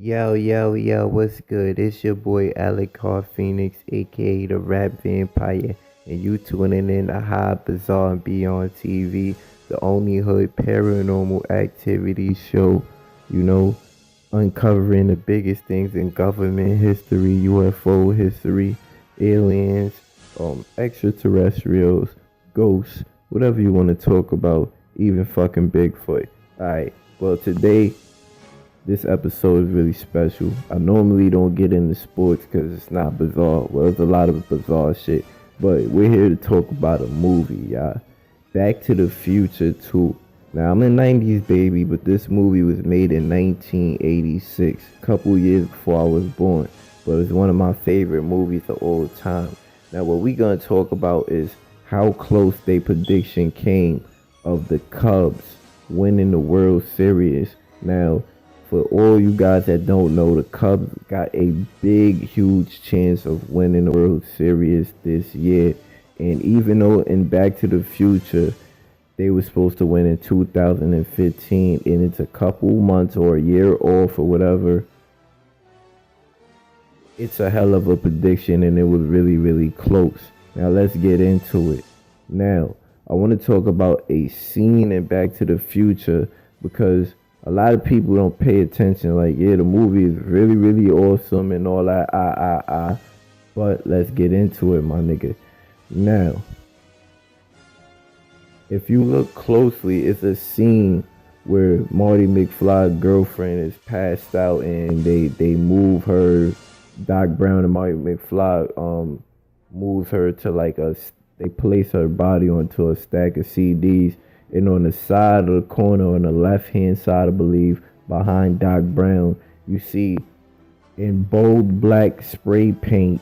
Yo, yo, yo, what's good? It's your boy Alec Car Phoenix, aka the Rap Vampire, and you tuning in to High Bizarre and Beyond.TV, the only hood paranormal activity show, you know, uncovering the biggest things in government history, UFO history, aliens, extraterrestrials, ghosts, whatever you want to talk about, even fucking Bigfoot. Alright, well, today this episode is really special. I normally don't get into sports because it's not bizarre. Well, there's a lot of bizarre shit. But we're here to talk about a movie, y'all. Back to the Future 2. Now, I'm a 90s baby, but this movie was made in 1986, a couple years before I was born. But it's one of my favorite movies of all time. Now, what we're going to talk about is how close their prediction came of the Cubs winning the World Series. Now, for all you guys that don't know, the Cubs got a big, huge chance of winning the World Series this year. And even though in Back to the Future, they were supposed to win in 2015, and it's a couple months or a year off or whatever, it's a hell of a prediction, and it was really, really close. Now, let's get into it. Now, I want to talk about a scene in Back to the Future because a lot of people don't pay attention. Like, yeah, the movie is really, really awesome and all that. But let's get into it, my nigga. Now, if you look closely, it's a scene where Marty McFly's girlfriend is passed out and they move her. Doc Brown and Marty McFly moves her to they place her body onto a stack of CDs. And on the side of the corner, on the left-hand side, I believe, behind Doc Brown, you see in bold black spray paint,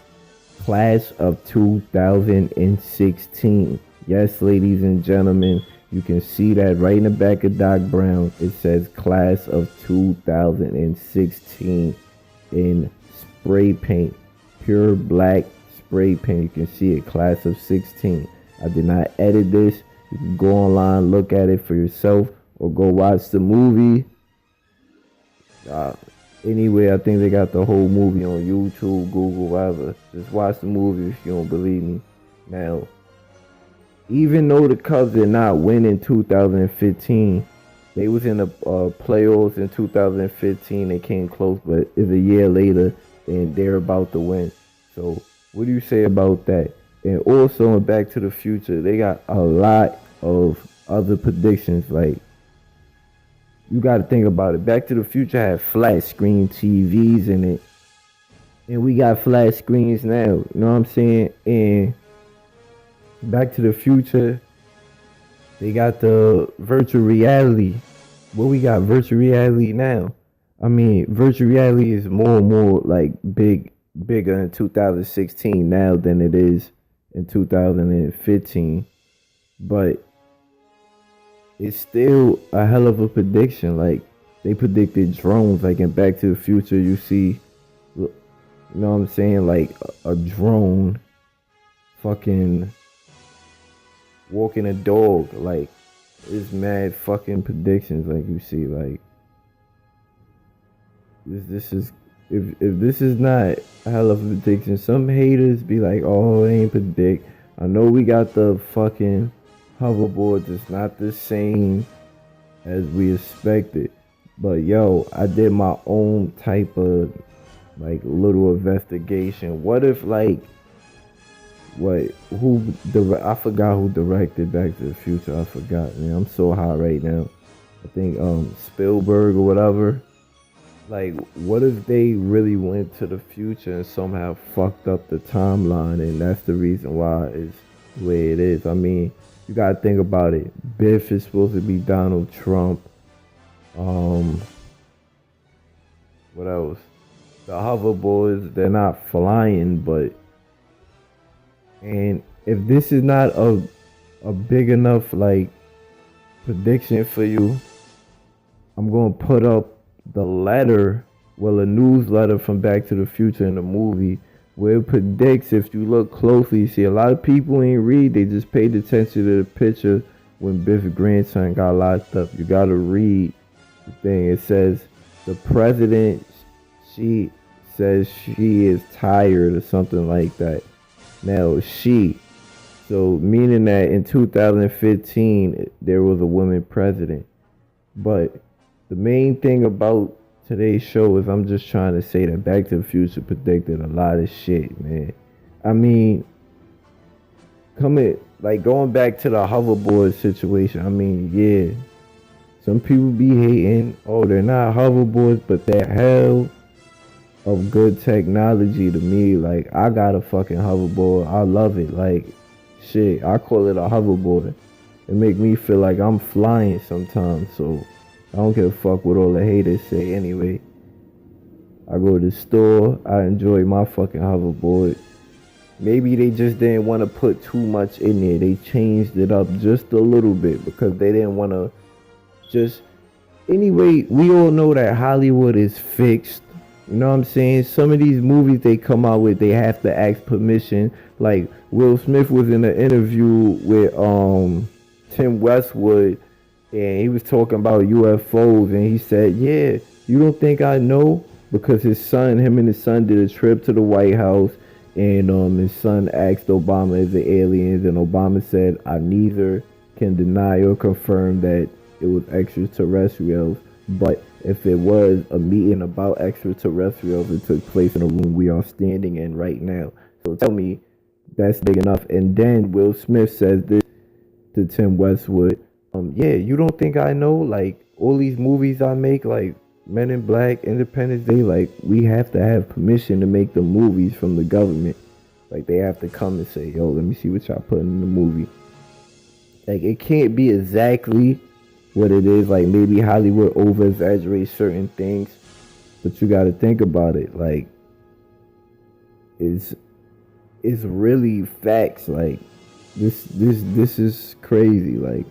Class of 2016. Yes, ladies and gentlemen, you can see that right in the back of Doc Brown. It says Class of 2016 in spray paint, pure black spray paint. You can see it, Class of 16. I did not edit this. You can go online, look at it for yourself, or go watch the movie. Anyway, I think they got the whole movie on YouTube, Google, whatever. Just watch the movie if you don't believe me. Now, even though the Cubs did not win in 2015, they was in the playoffs in 2015. They came close, but it's a year later, and they're about to win. So, what do you say about that? And also in Back to the Future, they got a lot of other predictions. Like, you got to think about it. Back to the Future had flat screen TVs in it. And we got flat screens now. You know what I'm saying? And Back to the Future, they got the virtual reality. Well, we got virtual reality now. I mean, virtual reality is more and more like bigger in 2016 now than it is in 2015, but it's still a hell of a prediction. Like, they predicted drones. Like in Back to the Future, you see, you know what I'm saying, like a drone fucking walking a dog. Like, it's mad fucking predictions. Like, you see, like, this is, if this is not a hell of a prediction, some haters be like, oh, it ain't predict. I know we got the fucking hoverboards. It's not the same as we expected. But yo, I did my own type of like little investigation. What if I forgot who directed Back to the Future. I forgot, man. I'm so high right now. I think Spielberg or whatever. Like, what if they really went to the future and somehow fucked up the timeline, and that's the reason why it's the way it is? I mean, you gotta think about it. Biff is supposed to be Donald Trump. What else? The hoverboards, they're not flying, and if this is not a big enough like prediction for you, I'm gonna put up the letter, a newsletter from Back to the Future in the movie, where it predicts. If you look closely, you see a lot of people ain't read. They just paid attention to the picture when Biff's grandson got locked up. You gotta read the thing. It says the president's She says she is tired or something like that. Now so meaning that in 2015 there was a woman president. But the main thing about today's show is I'm just trying to say that Back to the Future predicted a lot of shit, man. I mean, going back to the hoverboard situation. I mean, yeah, some people be hating. Oh, they're not hoverboards, but they're hell of good technology to me. Like, I got a fucking hoverboard. I love it. Like, shit, I call it a hoverboard. It make me feel like I'm flying sometimes. So I don't give a fuck what all the haters say anyway. I go to the store. I enjoy my fucking hoverboard. Maybe they just didn't want to put too much in there. They changed it up just a little bit because they didn't want to just... Anyway, we all know that Hollywood is fixed. You know what I'm saying? Some of these movies they come out with, they have to ask permission. Like, Will Smith was in an interview with Tim Westwood, and he was talking about UFOs, and he said, yeah, you don't think I know? Because him and his son did a trip to the White House, and his son asked Obama if the aliens, and Obama said, I neither can deny or confirm that it was extraterrestrials, but if it was a meeting about extraterrestrials, it took place in a room we are standing in right now. So tell me that's big enough. And then Will Smith says this to Tim Westwood, yeah, you don't think I know? Like, all these movies I make, like Men in Black, Independence Day, like, we have to have permission to make the movies from the government. Like, they have to come and say, yo, let me see what y'all put in the movie. Like, it can't be exactly what it is. Like, maybe Hollywood over exaggerates certain things, but you got to think about it. Like, it's really facts. Like, this is crazy. Like,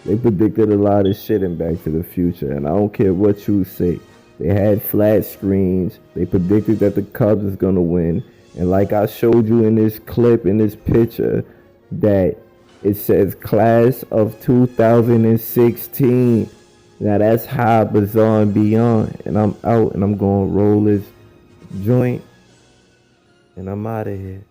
they predicted a lot of shit in Back to the Future, and I don't care what you say. They had flat screens. They predicted that the Cubs is gonna win, and like I showed you in this clip, in this picture, that it says class of 2016. Now that's high, bizarre, and beyond. And I'm out, and I'm gonna roll this joint, and I'm out of here.